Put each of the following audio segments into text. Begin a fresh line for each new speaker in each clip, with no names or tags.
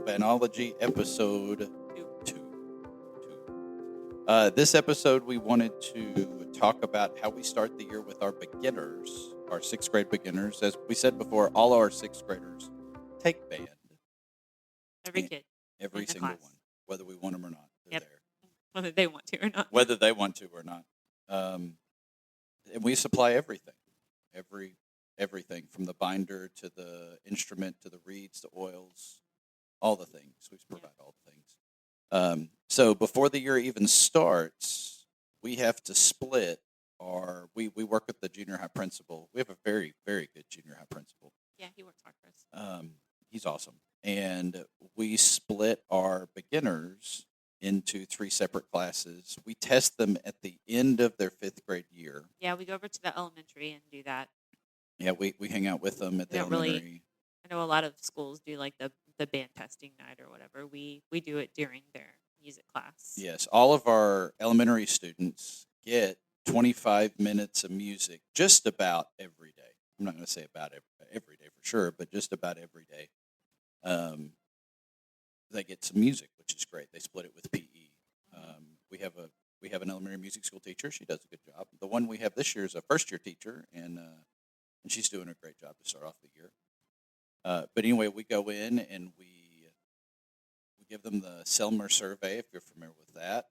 Bandology episode 2. This episode, we wanted to talk about how we start the year with our beginners, our sixth grade beginners. As we said before, all our sixth graders take band.
Every kid.
Every single
class.
one, whether we want them or not. They're
Yep.
there.
Whether they want to or not.
Whether they want to or not. And we supply everything. Everything from the binder to the instrument to the reeds to oils, all the things. We provide all the things. So before the year even starts, we have to split our. We work with the junior high principal. We have a very, very good junior high principal.
Yeah, he works hard for us.
He's awesome, and we split our beginners into 3 separate classes. We test them at the end of their 5th grade year.
Yeah, we go over to the elementary and do that.
Yeah, we hang out with them at the elementary.
I know a lot of schools do like the band testing night or whatever. We do it during their music class.
Yes, all of our elementary students get 25 minutes of music just about every day. I'm not going to say about every day for sure, but just about every day. They get some music, which is great. They split it with PE. We have an elementary music school teacher. She does a good job. The one we have this year is a first-year teacher, and she's doing a great job to start off the year. But anyway, we go in and we give them the Selmer survey, if you're familiar with that,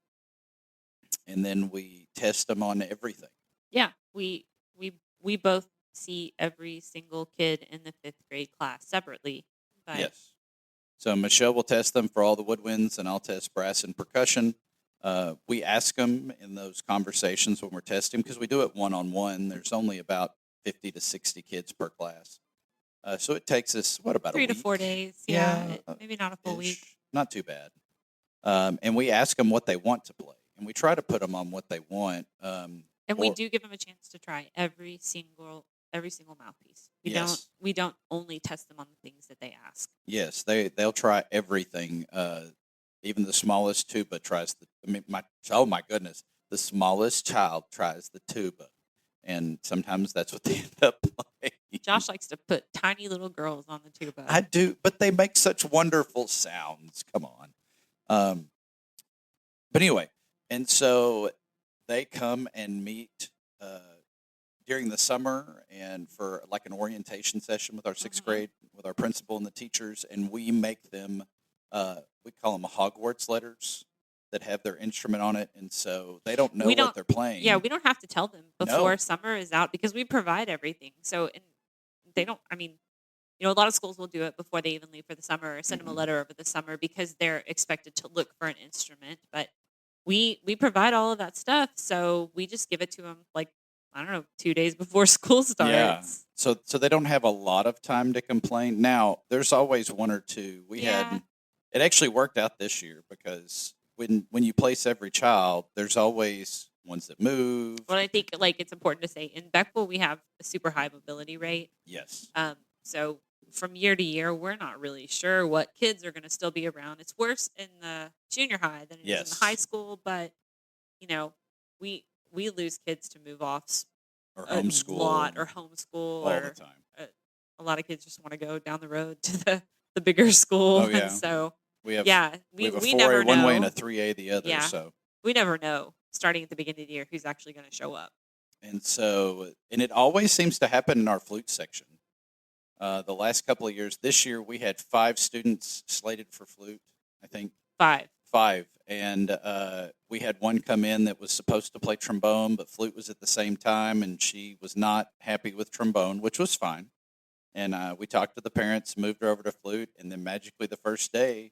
and then we test them on everything.
Yeah, we both see every single kid in the 5th grade class separately. But
Yes. So Michelle will test them for all the woodwinds, and I'll test brass and percussion. We ask them in those conversations when we're testing, because we do it one-on-one. There's only about 50 to 60 kids per class. So it takes us, about
3
a
to
week?
4 days.
Yeah,
Maybe not a full week.
Not too bad. And we ask them what they want to play, and we try to put them on what they want.
And we do give them a chance to try every single mouthpiece.
Yes.
We don't only test them on the things that they ask.
Yes, they'll try everything. Even the smallest tuba tries oh my goodness, the smallest child tries the tuba, and sometimes that's what they end up playing.
Josh likes to put tiny little girls on the tuba.
I do, but they make such wonderful sounds. Come on. But anyway, and so they come and meet during the summer and for like an orientation session with our 6th grade, with our principal and the teachers, and we make them, we call them Hogwarts letters that have their instrument on it, and so they don't know what they're playing.
Yeah, we don't have to tell them before summer is out because we provide everything. So they don't, a lot of schools will do it before they even leave for the summer or send them a letter over the summer because they're expected to look for an instrument. But we provide all of that stuff, so we just give it to them 2 days before school starts.
Yeah. So they don't have a lot of time to complain. Now, there's always one or two. It actually worked out this year because when you place every child, there's always ones that move.
Well, I think it's important to say in Beckville we have a super high mobility rate.
Yes.
So from year to year, we're not really sure what kids are going to still be around. It's worse in the junior high than it is in the high school, but we lose kids to move offs
or homeschool,
all
the time.
A lot of kids just want to go down the road to the bigger school.
Oh, yeah.
And so
we have
a
we
4A
never one way and a 3A the other.
Yeah.
So
we never know starting at the beginning of the year who's actually going to show up.
And it always seems to happen in our flute section. The last couple of years, this year we had 5 students slated for flute. I think
5.
And we had one come in that was supposed to play trombone, but flute was at the same time, and she was not happy with trombone, which was fine. And we talked to the parents, moved her over to flute, and then magically the first day,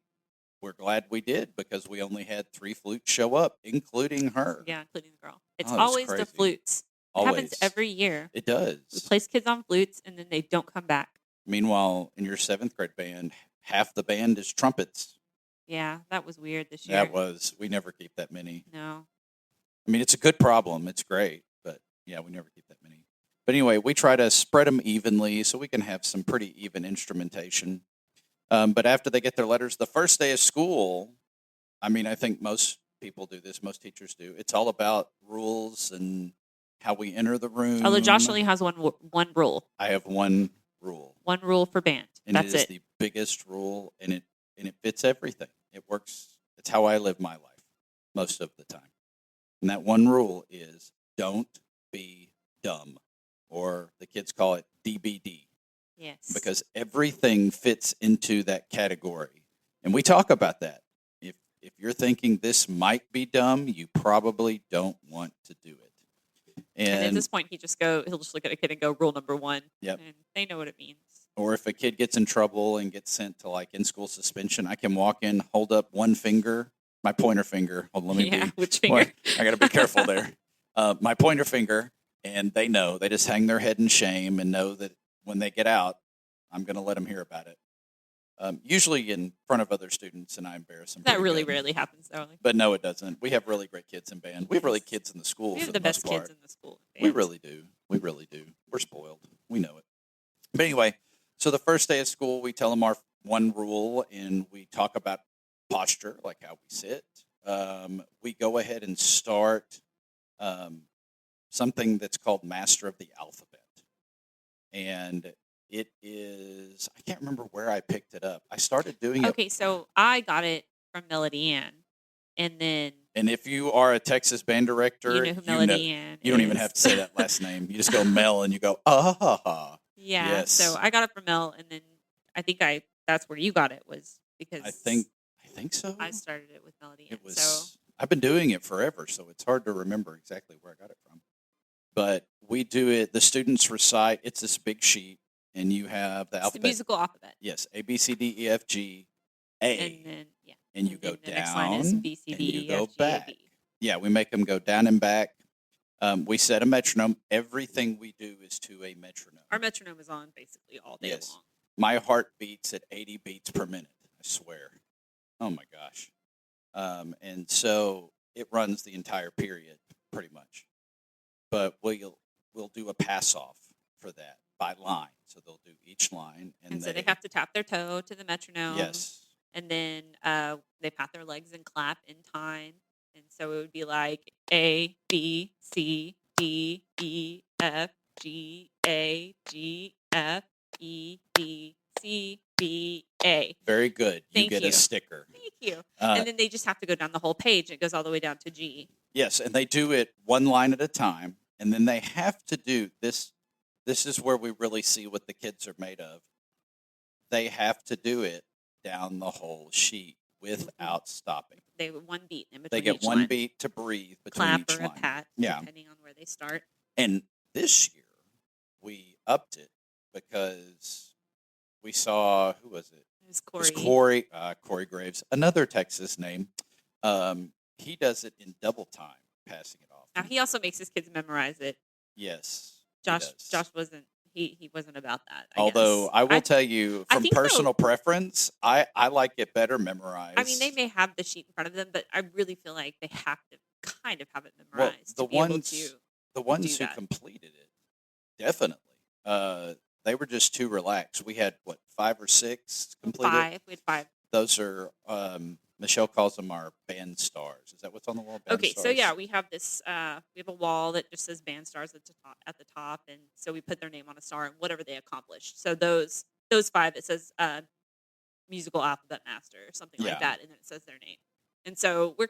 we're glad we did because we only had 3 flutes show up, including her.
Yeah, including the girl. It's
it was
always
crazy.
the flutes. It happens every year.
It does.
We place kids on flutes, and then they don't come back.
Meanwhile, in your 7th grade band, half the band is trumpets.
Yeah, that was weird this year.
We never keep that many.
No.
It's a good problem. It's great, but yeah, we never keep that many. But anyway, we try to spread them evenly so we can have some pretty even instrumentation. But after they get their letters, the first day of school, I think most people do this, most teachers do. It's all about rules and how we enter the room.
Although Josh only has one rule.
I have one rule.
One rule for band.
And
That's
it is the biggest rule, and and it fits everything. It works. It's how I live my life most of the time. And that one rule is don't be dumb, or the kids call it DBD,
Yes.
because everything fits into that category. And we talk about that. If you're thinking this might be dumb, you probably don't want to do it.
And at
And
this point, he'll just look at a kid and go, rule number 1.
Yep.
And they know what it means.
or if a kid gets in trouble and gets sent to like in-school suspension, I can walk in, hold up one finger, my pointer finger. Hold on, let me
Yeah,
be.
which finger?
I got to be careful there. My pointer finger, and they know. They just hang their head in shame and know that when they get out, I'm going to let them hear about it. Usually in front of other students, and I embarrass them.
That
pretty
really
good.
rarely happens, though.
But no, it doesn't. We have really great kids in band. We have really
Yes.
kids in the school
We
for
have
the
the best
most part.
kids in the school.
We
bands.
really do. We really do. We're spoiled. We know it. But anyway, so the first day of school, we tell them our one rule, and we talk about posture, like how we sit. We go ahead and start something that's called Master of the Alphabet. And it is, I can't remember where I picked it up. I started doing it.
Okay, so I got it from Melody Ann. And then
And if you are a Texas band director,
you know who Melody Ann
you don't even
is.
have to say that last name. You just go Mel and you go, ah.
Yeah.
Yes.
So I got it from Mel, and then I think that's where you got it, was because
I think so.
I started it with Melody Ann.
It was.
So
I've been doing it forever, so it's hard to remember exactly where I got it from. But we do it. The students recite. It's this big sheet, and you have the
it's the
alphabet.
musical alphabet.
Yes, A B C D E F G A,
And then
and you
and
go
then the
down,
next line is B C
and
D
you
E
go
F G A
back.
B.
Yeah, we make them go down and back. We set a metronome. Everything we do is to a metronome.
Our metronome is on basically all day
Yes.
long.
My heart beats at 80 beats per minute. I swear. Oh my gosh. And so it runs the entire period pretty much. But we'll do a pass off for that by line. So they'll do each line,
And so they have to tap their toe to the metronome.
Yes.
And then they pat their legs and clap in time. And so it would be like A, B, C, D, E, F, G, A, G, F, E, B, C, B, A.
Very good. You
Thank
get
you.
a sticker.
Thank you.
Uh,
And then they just have to go down the whole page. It goes all the way down to G.
Yes, and they do it one line at a time, and then they have to do this. This is where we really see what the kids are made of. They have to do it down the whole sheet without stopping.
They have one beat in between
They get
each
one
line.
beat to breathe between
Clap
each
or a
line.
pat,
Yeah.
depending on where they start.
And this year we upped it because we saw, who was it?
It was
It
Corey.
was Corey Graves, another Texas name. He does it in double time, passing it off.
Now he also makes his kids memorize it.
Yes. he
Josh
does.
wasn't he wasn't about that.
Although
guess.
I will tell you,
I
from
think, though-
personal preference, I like it better memorized.
I mean, they may have the sheet in front of them, but I really feel like they have to kind of have it
Well,
memorized
the
to be able
ones
to.
the ones who
that.
completed it, definitely. They were just too relaxed. We had 5 or 6 completed.
5. We had 5.
Those are Michelle calls them our band stars. Is that what's on the wall? Band
Okay, so
stars?
yeah, we have this. We have a wall that just says band stars at the top, and so we put their name on a star and whatever they accomplished. So those 5, it says musical alphabet master or something
Yeah.
like that, and then it says their name. And so we're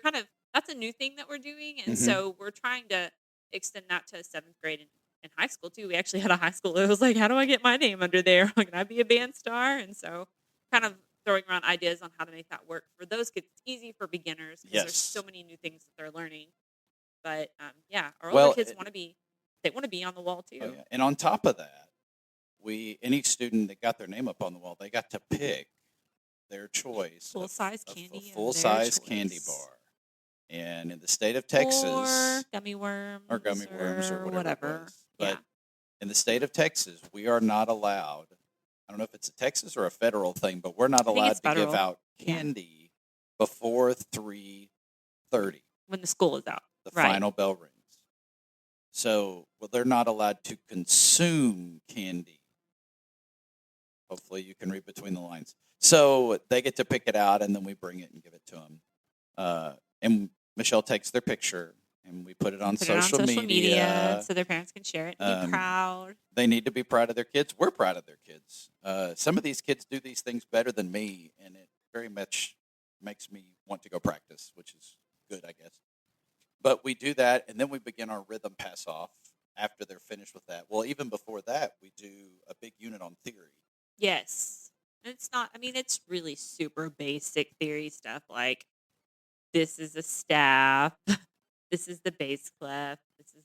that's a new thing that we're doing, and
Mhm.
so we're trying to extend that to 7th grade and high school too. We actually had a high school that was like, "How do I get my name under there? Can I be a band star?" And so kind of throwing around ideas on how to make that work for those kids. It's easy for beginners because there's
Yes.
so many new things that they're learning. But yeah, our
Well,
older kids want to be on the wall too.
Oh, yeah. And on top of that, any student that got their name up on the wall, they got to pick their choice
Full size
of
candy,
a
of their
full-size candy
choice.
bar. And in the state of Texas,
or gummy worms,
or whatever it was. But
yeah,
in the state of Texas, we are not allowed. I don't know if it's a Texas or a federal thing, but we're not
think
allowed
it's
to give
federal.
out
Yeah.
candy before 3:30.
when the school is out.
The
Right.
final bell rings. So, they're not allowed to consume candy. Hopefully, you can read between the lines. So they get to pick it out, and then we bring it and give it to them. And Michelle takes their picture, and we put it on
Put it on
social media.
so their parents can share it and be proud.
They need to be proud of their kids. We're proud of their kids. Some of these kids do these things better than me, and very much makes me want to go practice, which is good, I guess. But we do that, and then we begin our rhythm pass off after they're finished with that. Well, even before that, we do a big unit on theory.
Yes. And it's not, I mean, it's really super basic theory stuff like this is a staff, this is the bass clef, this is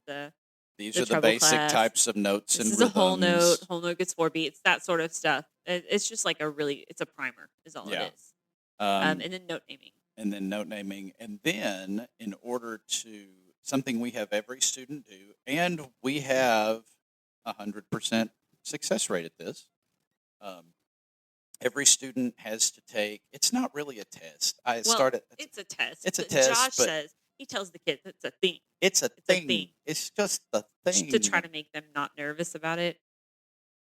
These
the
are the
treble
basic
clef,
types of notes
this
and
is a
rhythms.
whole note gets 4 beats, that sort of stuff. It's just like it's a primer is all
Yeah.
it is.
And
And then note naming.
And then in order to, something we have every student do, and we have 100% success rate at this. Every student has to take, it's not really a test.
It's a test.
It's a
but
test,
Josh
but
says, he tells the kids it's a thing
it's a
It's a
thing.
thing.
It's just the thing.
to try to make them not nervous about it.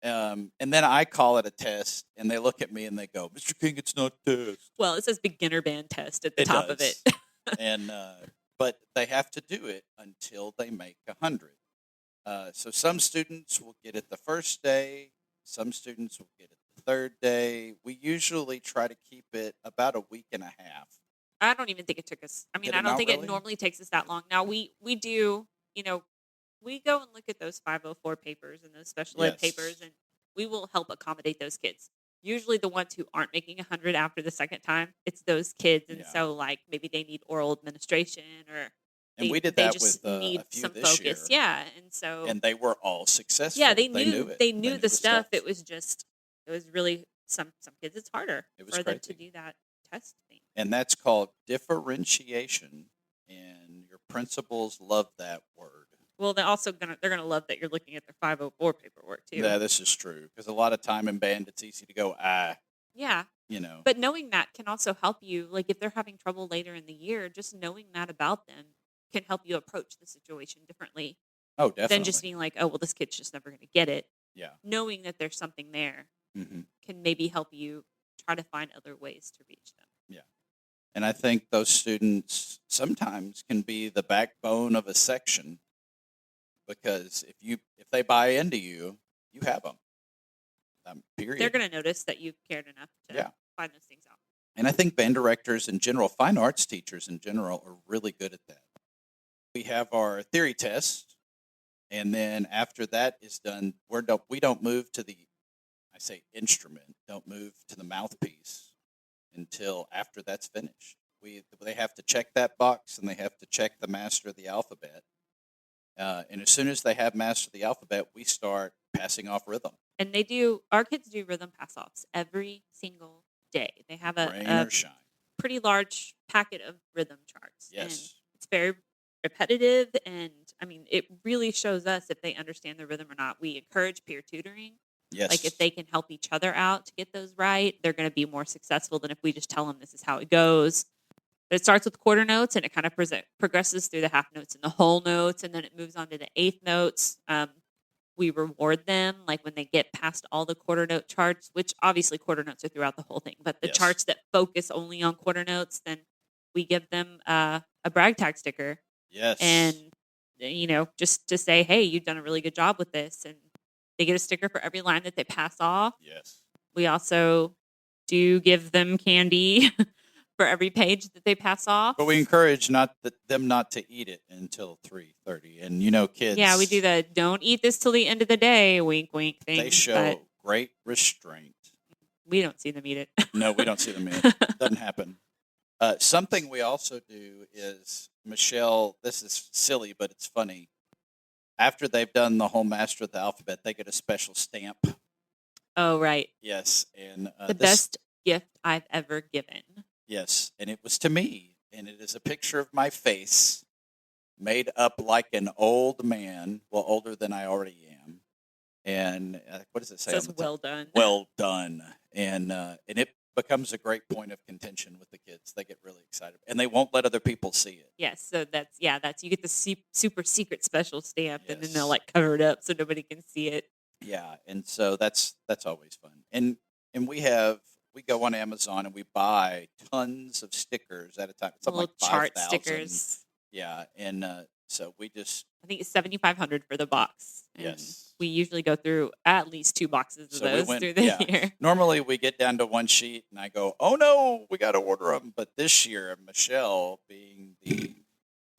And then I call it a test, and they look at me and they go, "Mr. King, it's not a test."
Well, it says beginner band test at the
It
top of
does.
it.
And but they have to do it until they make 100. So some students will get it the first day. Some students will get it the third day. We usually try to keep it about a week and a half.
I don't even think it took us. I mean,
Did
I
it
don't
not
think
really?
it normally takes us that long. Now we do, we go and look at those 504 papers and those special ed
Yes.
papers, and we will help accommodate those kids. Usually, the ones who aren't making 100 after the second time, it's those kids, and
Yeah.
so like maybe they need oral administration or
And we did
they
that
just
with
need
a few
some
this
focus.
year,
Yeah, and so
and they were all successful.
yeah,
They knew it.
they knew the stuff.
stuff.
It was just it was really some kids it's harder
It was
for them to
crazy.
do that test thing.
And that's called differentiation, and your principals love that word.
Well, they're gonna love that you're looking at their 504 paperwork too.
Yeah, this is true, because a lot of time in band, it's easy to go,
Yeah,
you know.
but knowing that can also help you. Like if they're having trouble later in the year, just knowing that about them can help you approach the situation differently
Oh, definitely.
than just being like, oh well, this kid's just never gonna get it.
Yeah.
Knowing that there's something there
Hmm.
can maybe help you try to find other ways to reach them.
Yeah. And I think those students sometimes can be the backbone of a section, because if they buy into you, you have them. Period.
They're gonna notice that you cared enough to
Yeah.
find those things out.
And I think band directors in general, fine arts teachers in general, are really good at that. We have our theory test, and then after that is done, we don't move to the, I say instrument, don't move to the mouthpiece until after that's finished. They have to check that box, and they have to check the master of the alphabet. And as soon as they have master of the alphabet, we start passing off rhythm.
And our kids do rhythm pass offs every single day. They have
Rain
a
or shine.
pretty large packet of rhythm charts. And
Yes.
it's very repetitive. And I mean, it really shows us if they understand the rhythm or not. We encourage peer tutoring.
Yes.
Like if they can help each other out to get those right, they're going to be more successful than if we just tell them this is how it goes. But it starts with quarter notes, and it kind of progresses through the half notes and the whole notes, and then it moves on to the eighth notes. We reward them like when they get past all the quarter note charts, which obviously quarter notes are throughout the whole thing, but the
Yes.
charts that focus only on quarter notes, then we give them a brag tag sticker,
Yes.
and just to say, hey, you've done a really good job with this, and they get a sticker for every line that they pass off.
Yes.
We also do give them candy for every page that they pass off.
But we encourage them not to eat it until 3:30. And kids.
Yeah, we do the don't eat this till the end of the day, wink, wink thing.
They show great restraint.
We don't see them eat it.
No, we don't see them eat it. Doesn't happen. Something we also do is, Michelle, this is silly, but it's funny. After they've done the whole master of the alphabet, they get a special stamp.
Oh, right.
Yes. And
The best gift I've ever given.
Yes. And it was to me. And it is a picture of my face made up like an old man. Well, older than I already am. And what does it say?
It says well done.
Well done. And it becomes a great point of contention with the kids. They get really excited, and they won't let other people see it.
Yes, so that's you get the super secret special stamp, and then they'll
Yes.
cover it up so nobody can see it.
Yeah, and so that's always fun. And we go on Amazon and we buy tons of stickers at a time. Something
Little
like
chart
5,000.
stickers.
Yeah, and so we just
I think it's 7,500 for the box. And
yes.
we usually go through at least 2 boxes of
So we
those
went,
through the
yeah.
year.
Normally we get down to one sheet and I go, oh no, we got to order them. But this year, Michelle, being the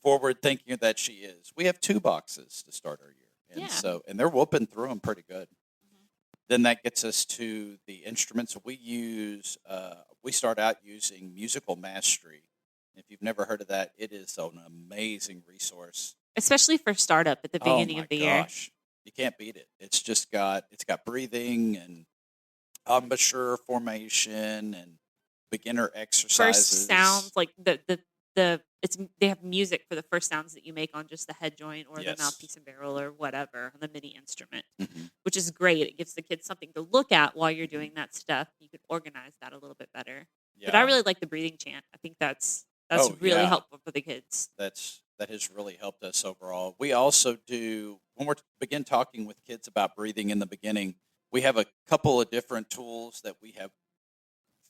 forward thinking that she is, we have 2 boxes to start our year. And
Yeah.
so, and they're whooping through them pretty good.
Mhm.
Then that gets us to the instruments we use. We start out using Musical Mastery. If you've never heard of that, it is an amazing resource.
Especially for startup at the
Oh
beginning
my
of the year.
gosh, you can't beat it. It's got breathing and embouchure formation and beginner exercises.
First sounds like they have music for the first sounds that you make on just the head joint or the
Yes.
mouthpiece and barrel or whatever, the MIDI instrument,
Mhm.
which is great. It gives the kids something to look at while you're doing that stuff. You can organize that a little bit better. But I
Yeah.
really like the breathing chant. I think that's
Oh
really
yeah,
helpful for the kids.
that has really helped us overall. We also do when we begin talking with kids about breathing in the beginning. We have a couple of different tools that we have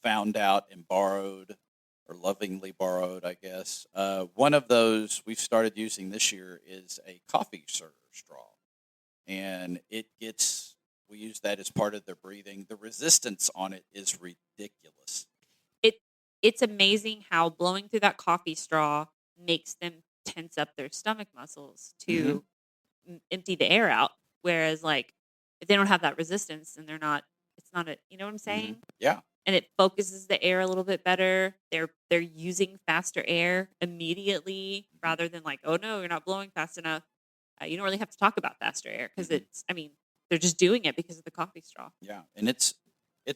found out and borrowed, or lovingly borrowed, I guess. One of those we've started using this year is a coffee straw, and we use that as part of their breathing. The resistance on it is ridiculous.
It's amazing how blowing through that coffee straw makes them tense up their stomach muscles to empty the air out. Whereas, like, if they don't have that resistance and it's not a, you know what I'm saying?
Yeah,
And it focuses the air a little bit better. They're using faster air immediately rather than like, oh no, you're not blowing fast enough. You don't really have to talk about faster air because they're just doing it because of the coffee straw.
yeah, and it's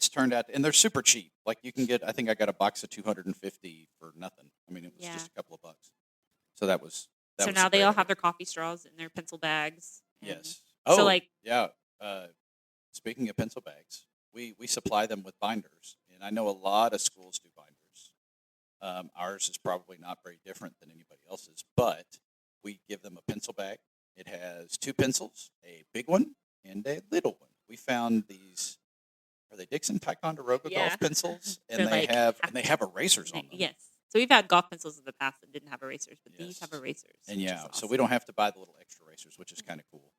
turned out, and they're super cheap. Like you can get, I think I got a box of 250 for nothing. I mean, it was
Yeah.
just a couple of bucks. So that was
So
was
now
a
they
great
all
idea.
have their coffee straws in their pencil bags. and-
Yes.
So
Oh,
like,
yeah. Speaking of pencil bags, we supply them with binders, and I know a lot of schools do binders. Ours is probably not very different than anybody else's, but we give them a pencil bag. It has 2 pencils, a big one and a little one. We found these. Are they Dixon Ticonderoga
Yeah.
golf pencils? And
They're
they
like
have erasers on them.
yes. So we've had golf pencils in the past that didn't have erasers, but these have
Yes.
erasers.
And
which
yeah,
is
so
awesome.
we don't have to buy the little extra erasers, which is kind of cool.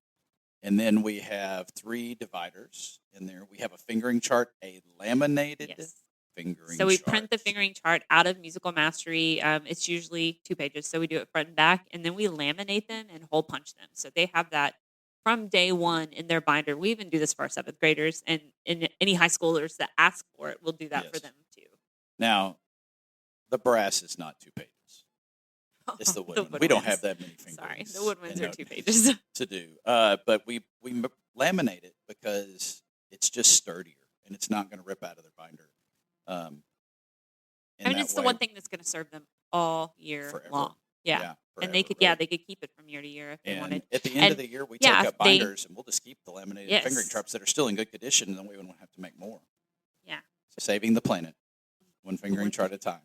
And then we have 3 dividers in there. We have a fingering chart, a laminated
Yes.
fingering
So we
chart.
print the fingering chart out of Musical Mastery. It's usually 2 pages, so we do it front and back, and then we laminate them and hole punch them. So they have that from day one in their binder. We even do this for our 7th graders, and any high schoolers that ask for it, we'll do that for
Yes.
them too.
Now, the brass is not 2 pages. It's the wood one. We don't have that many fingerings.
Sorry, the wood ones
you
are
know,
2 pages.
to do. But we laminate it because it's just sturdier and it's not going to rip out of their binder.
I mean, it's the one thing that's going to serve them all year
Forever.
long. Yeah.
Yeah,
And they
forever,
could,
right?
they could keep it from year to year if they
And
wanted.
at the end of
And,
the year, we
yeah,
take
if
up
they-
binders and we'll just keep the laminated
Yes.
fingering charts that are still in good condition, and then we won't have to make more.
Yeah.
Saving the planet, one fingering
One
chart at a time.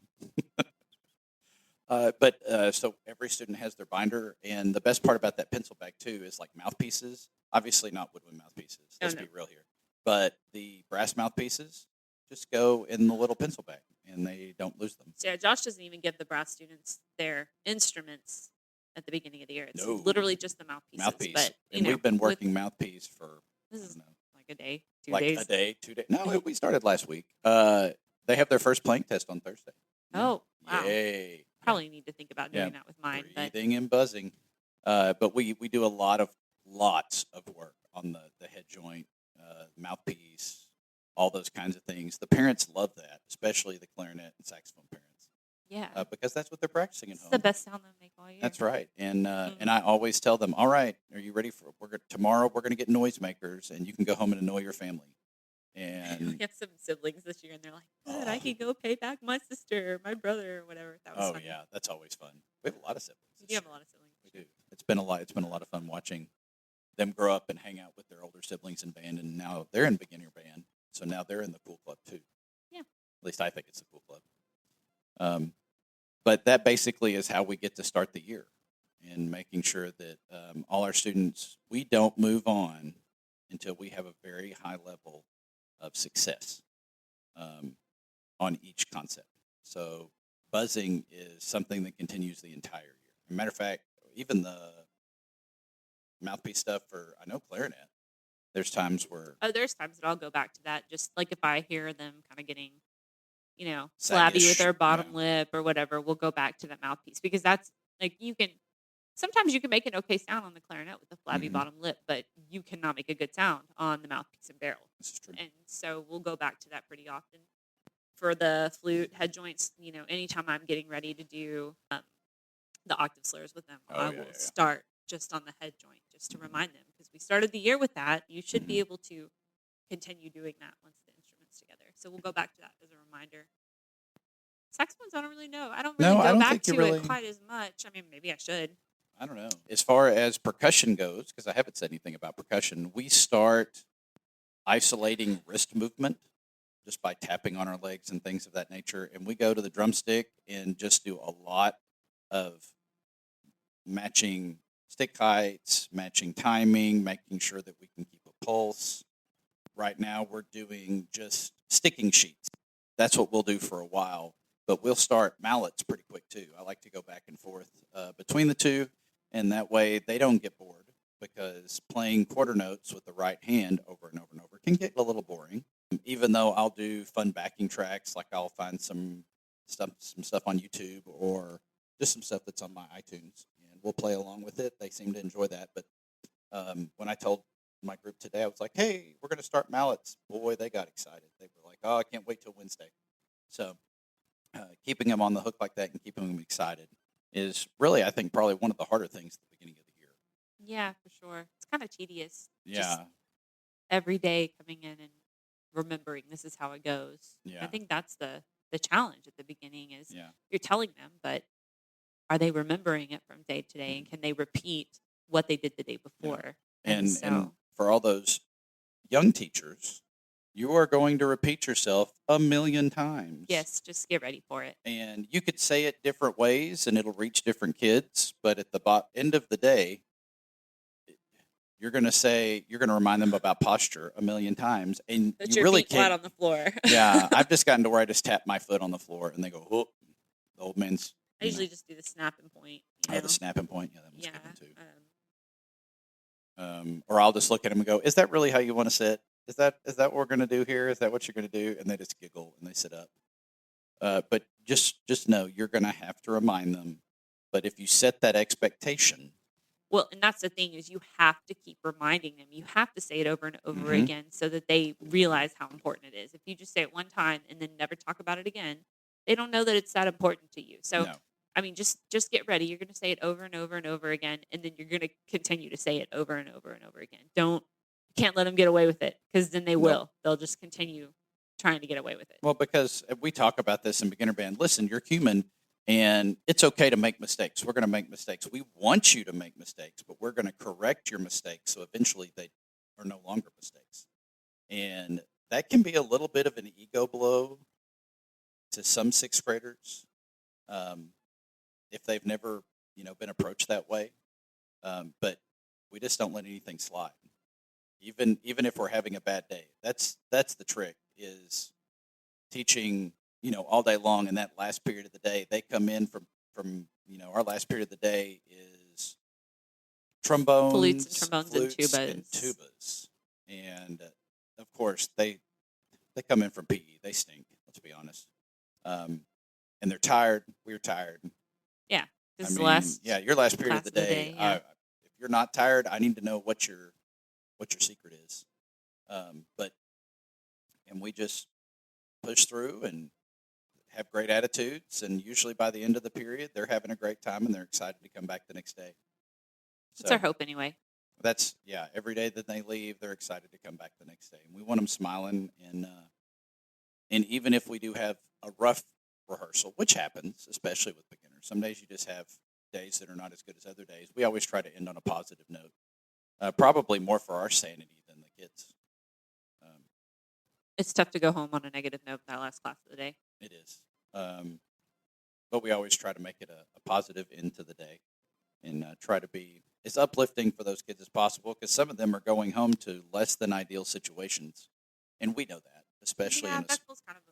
So every student has their binder, and the best part about that pencil bag too is like mouthpieces. Obviously, not woodwind mouthpieces.
Oh,
Let's
no.
be real here. But the brass mouthpieces just go in the little pencil bag, and they don't lose them.
So yeah, Josh doesn't even give the brass students their instruments at the beginning of the year. It's
No.
literally just the mouthpieces.
Mouthpiece,
But
and we've been
with-
working mouthpiece for
This
I
is
don't know,
like a day, 2
like
days.
a day, 2 days. No, we started last week. They have their first plank test on Thursday.
Oh, wow.
Yay!
Probably need to think about doing
Yeah.
that with mine. But
Breathing and buzzing. But we do lots of work on the head joint, mouthpiece, all those kinds of things. The parents love that, especially the clarinet and saxophone parents,
yeah,
because that's what they're practicing at
it's
home.
the best sound they'll make all year.
That's right. And
Mhm.
and I always tell them, all right, are you ready for tomorrow? We're going to get noisemakers, and you can go home and annoy your family.
We
And
have some siblings this year, and they're like, "Good, I could go pay back my sister, or my brother, or whatever." That was
oh
funny.
yeah, that's always fun. We have a lot of siblings.
We do have a lot of siblings.
We do. It's been a lot of fun watching them grow up and hang out with their older siblings in band, and now they're in beginner band. So now they're in the cool club too.
Yeah.
At least I think it's a cool club. But that basically is how we get to start the year, and making sure that all our students, we don't move on until we have a very high level of success on each concept. So buzzing is something that continues the entire year. As a matter of fact, even the mouthpiece stuff for, I know, clarinet. There's times where
there's times that I'll go back to that. Just like if I hear them kind of getting, flabby with
saggish.
their bottom lip or whatever, we'll go back to that mouthpiece because that's like sometimes you can make an okay sound on the clarinet with a flabby
Mhm.
bottom lip, but you cannot make a good sound on the mouthpiece and barrel.
This is true.
And so we'll go back to that pretty often. For the flute head joints, anytime I'm getting ready to do the octave slurs with them, I will start just on the head joint just to remind them because we started the year with that. You should be able to continue doing that once the instrument's together. So we'll go back to that as a reminder. Saxophones, I don't really know. I don't really go back to it quite as much. I mean, maybe I should.
I don't know. As far as percussion goes, because I haven't said anything about percussion, we start isolating wrist movement just by tapping on our legs and things of that nature. And we go to the drumstick and just do a lot of matching stick heights, matching timing, making sure that we can keep a pulse. Right now, we're doing just sticking sheets. That's what we'll do for a while. But we'll start mallets pretty quick, too. I like to go back and forth between the two, and that way they don't get bored because playing quarter notes with the right hand over and over and over can get a little boring. Even though I'll do fun backing tracks, like I'll find some stuff on YouTube or just some stuff that's on my iTunes, and we'll play along with it. They seem to enjoy that. But when I told my group today, I was like, hey, we're going to start mallets. Boy, they got excited. They were like, oh, I can't wait till Wednesday. So keeping them on the hook like that and keeping them excited is really, I think, probably one of the harder things at the beginning of the year.
Yeah, for sure. It's kind of tedious.
Yeah.
Just every day coming in and remembering this is how it goes.
Yeah.
I think that's the challenge at the beginning is
Yeah.
you're telling them, but are they remembering it from day to day, and can they repeat what they did the day before?
And for all those young teachers, you are going to repeat yourself a million times.
Yes, just get ready for it.
And you could say it different ways, and it'll reach different kids. But at the end of the day, you're going to remind them about posture a million times, and
Put
you
your
really
feet flat on the floor.
Yeah, I've just gotten to where I just tap my foot on the floor, and they go, "Oh, the old man's."
I usually just do the snapping point.
Oh, the snapping point. Yeah, that one's good one
too.
Or I'll just look at them and go, "Is that really how you want to sit? Is that what we're going to do here? Is that what you're going to do?" And they just giggle and they sit up. But just know you're going to have to remind them. But if you set that expectation.
Well, and that's the thing is you have to keep reminding them. You have to say it over and over again so that they realize how important it is. If you just say it one time and then never talk about it again, they don't know that it's that important to you. So, I mean, just get ready. You're going to say it over and over and over again, and then you're going to continue to say it over and over and over again. You can't let them get away with it because then they will. They'll just continue trying to get away with it.
Well, because we talk about this in beginner band. Listen, you're human. And it's okay to make mistakes. We're going to make mistakes. We want you to make mistakes, but we're going to correct your mistakes so eventually they are no longer mistakes. And that can be a little bit of an ego blow to some sixth graders if they've never, been approached that way. But we just don't let anything slide, even if we're having a bad day. That's the trick is teaching. All day long in that last period of the day, they come in from our last period of the day is trombones,
flutes and
tubas. And of course, they come in from PE. They stink, let's be honest. And they're tired. We're tired.
Yeah.
Your last period of the day. If you're not tired, I need to know what your secret is. And we just push through and have great attitudes, and usually by the end of the period, they're having a great time and they're excited to come back the next day.
That's our hope anyway.
That's, every day that they leave, they're excited to come back the next day. And we want them smiling, and even if we do have a rough rehearsal, which happens, especially with beginners, some days you just have days that are not as good as other days. We always try to end on a positive note, probably more for our sanity than the kids.
It's tough to go home on a negative note in that last class of the day.
It is. But we always try to make it a positive end to the day and try to be as uplifting for those kids as possible because some of them are going home to less than ideal situations. And we know that, especially
Beckville's kind of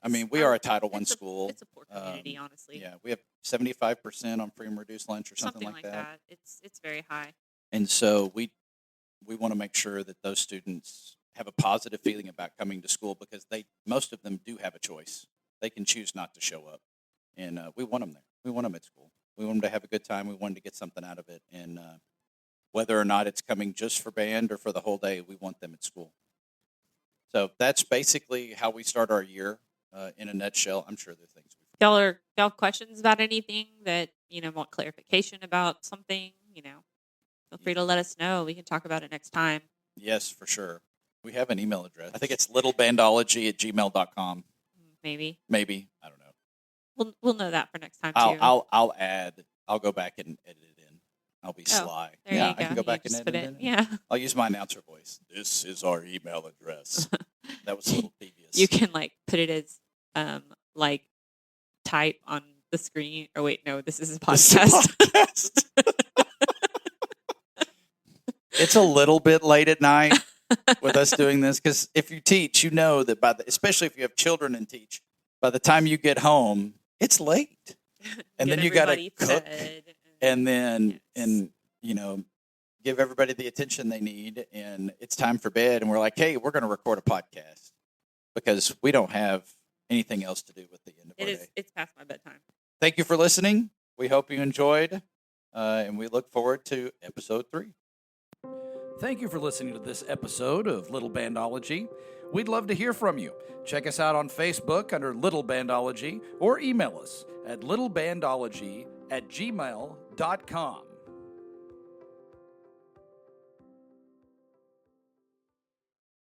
I mean, we are a Title I
It's a
school.
it's a poor community, honestly.
Yeah, we have 75% on free and reduced lunch or something like that.
It's very high.
And so we want to make sure that those students have a positive feeling about coming to school because most of them do have a choice. They can choose not to show up, and we want them there. We want them at school. We want them to have a good time. We want them to get something out of it, and whether or not it's coming just for band or for the whole day, we want them at school. So that's basically how we start our year in a nutshell. I'm sure there are things.
Y'all have questions about anything that want clarification about something? Feel free to let us know. We can talk about it next time.
Yes, for sure. We have an email address. I think it's littlebandology@gmail.com.
Maybe.
I don't know.
We'll know that for next time too.
I'll add. I'll go back and edit it in. I'll be sly.
There
Yeah,
you go.
I can go
You
back and
just
edit
put
it in.
Yeah.
I'll use my announcer voice. This is our email address. That was a little devious.
You can put it as type on the screen. Or wait, no, this is a podcast.
It's a little bit late at night with us doing this because if you teach, you know that especially if you have children and teach, by the time you get home, it's late, and then you got to cook, and then give everybody the attention they need, and it's time for bed, and we're like, hey, we're going to record a podcast because we don't have anything else to do with the end of our day.
It's past my bedtime.
Thank you for listening. We hope you enjoyed, and we look forward to episode 3. Thank you for listening to this episode of Little Bandology. We'd love to hear from you. Check us out on Facebook under Little Bandology or email us at littlebandology@gmail.com.